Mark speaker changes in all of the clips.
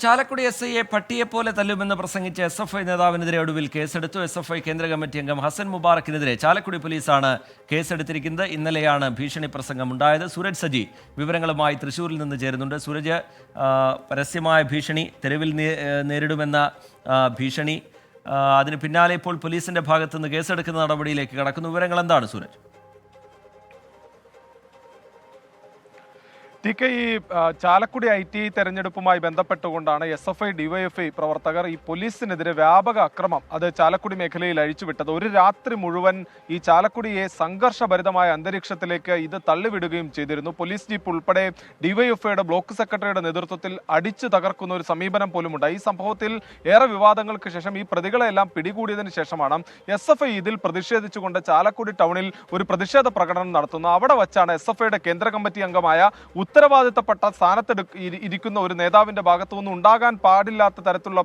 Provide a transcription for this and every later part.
Speaker 1: ചാലക്കുടി എസ്ഐയെ പട്ടിയെപ്പോലെ തല്ലുമെന്ന് പ്രസംഗിച്ച SFI നേതാവിനെതിരെ ഒടുവിൽ കേസെടുത്തു. SFI കേന്ദ്ര കമ്മിറ്റി അംഗം ഹസൻ മുബാറക്കിനെതിരെ ചാലക്കുടി പോലീസാണ് കേസെടുത്തിരിക്കുന്നത്. ഇന്നലെയാണ് ഭീഷണി പ്രസംഗം ഉണ്ടായത്. സൂരജ് സജി വിവരങ്ങളുമായി തൃശ്ശൂരിൽ നിന്ന് ചേരുന്നുണ്ട്. സൂരജ്, പരസ്യമായ ഭീഷണി, തെരുവിൽ നേരിടുമെന്ന ഭീഷണി, അതിന് പിന്നാലെ ഇപ്പോൾ പോലീസിന്റെ ഭാഗത്തുനിന്ന് കേസെടുക്കുന്ന നടപടിയിലേക്ക് കടക്കുന്നു. വിവരങ്ങൾ എന്താണ് സൂരജ്?
Speaker 2: ഈ ചാലക്കുടി IT തെരഞ്ഞെടുപ്പുമായി ബന്ധപ്പെട്ടുകൊണ്ടാണ് SFI DYFI പ്രവർത്തകർ ഈ പോലീസിനെതിരെ വ്യാപക അക്രമം അത് ചാലക്കുടി മേഖലയിൽ അഴിച്ചുവിട്ടത്. ഒരു രാത്രി മുഴുവൻ ഈ ചാലക്കുടിയെ സംഘർഷഭരിതമായ അന്തരീക്ഷത്തിലേക്ക് ഇത് തള്ളിവിടുകയും ചെയ്തിരുന്നു. പോലീസ് ജീപ്പ് ഉൾപ്പെടെ DYFIയുടെ ബ്ലോക്ക് സെക്രട്ടറിയുടെ നേതൃത്വത്തിൽ അടിച്ചു തകർക്കുന്ന ഒരു സമീപനം പോലുമുണ്ട്. ഈ സംഭവത്തിൽ ഏറെ വിവാദങ്ങൾക്ക് ശേഷം ഈ പ്രതികളെല്ലാം പിടികൂടിയതിനു ശേഷമാണ് SFI ഇതിൽ പ്രതിഷേധിച്ചുകൊണ്ട് ചാലക്കുടി ടൗണിൽ ഒരു പ്രതിഷേധ പ്രകടനം നടത്തുന്നത്. അവിടെ വച്ചാണ് SFIയുടെ കേന്ദ്ര കമ്മിറ്റി അംഗമായ ഉത്തരവാദിത്തപ്പെട്ട സ്ഥാനത്ത് ഇരിക്കുന്ന ഒരു നേതാവിന്റെ ഭാഗത്തുനിന്ന് ഉണ്ടാകാൻ പാടില്ലാത്ത തരത്തിലുള്ള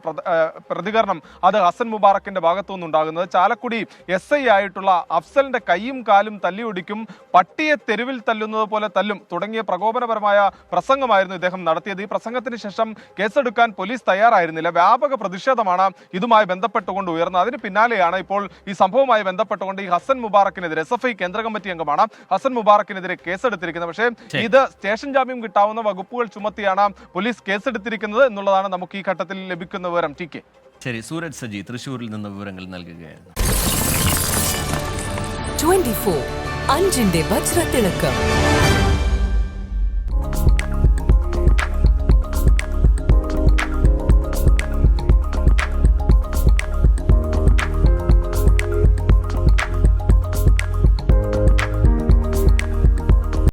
Speaker 2: പ്രതികരണം അത് ഹസൻ മുബാറക്കിന്റെ ഭാഗത്തുനിന്ന് ഉണ്ടാകുന്നത്. ചാലക്കുടി SI ആയിട്ടുള്ള അഫ്സലിന്റെ കൈയും കാലും തല്ലിയൊടിക്കും, പട്ടിയെ തെരുവിൽ തല്ലുന്നത് പോലെ തല്ലും തുടങ്ങിയ പ്രകോപനപരമായ പ്രസംഗമായിരുന്നു ഇദ്ദേഹം നടത്തിയത്. ഈ പ്രസംഗത്തിന് ശേഷം കേസെടുക്കാൻ പോലീസ് തയ്യാറായിരുന്നില്ല. വ്യാപക പ്രതിഷേധമാണ് ഇതുമായി ബന്ധപ്പെട്ടുകൊണ്ട് ഉയർന്നത്. അതിന് പിന്നാലെയാണ് ഇപ്പോൾ ഈ സംഭവവുമായി ബന്ധപ്പെട്ടുകൊണ്ട് ഈ ഹസൻ മുബാറക്കിനെതിരെ SFI കേന്ദ്ര കമ്മിറ്റി അംഗമാണ് ഹസൻ മുബാറക്കിനെതിരെ കേസെടുത്തിരിക്കുന്നത്. പക്ഷേ ഇത് സ്റ്റേഷൻ ജാമ്യം കിട്ടാവുന്ന വകുപ്പുകൾ ചുമത്തിയാണ് പോലീസ് കേസെടുത്തിരിക്കുന്നത് എന്നുള്ളതാണ് നമുക്ക് ഈ ഘട്ടത്തിൽ ലഭിക്കുന്ന വിവരം. TK.
Speaker 1: ശരി, സൂരജ് സജി തൃശ്ശൂരിൽ നിന്ന് വിവരങ്ങൾ നൽകുകയായിരുന്നു.
Speaker 3: 24 അഞ്ചിന്റെ വജ്രത്തിളക്കം.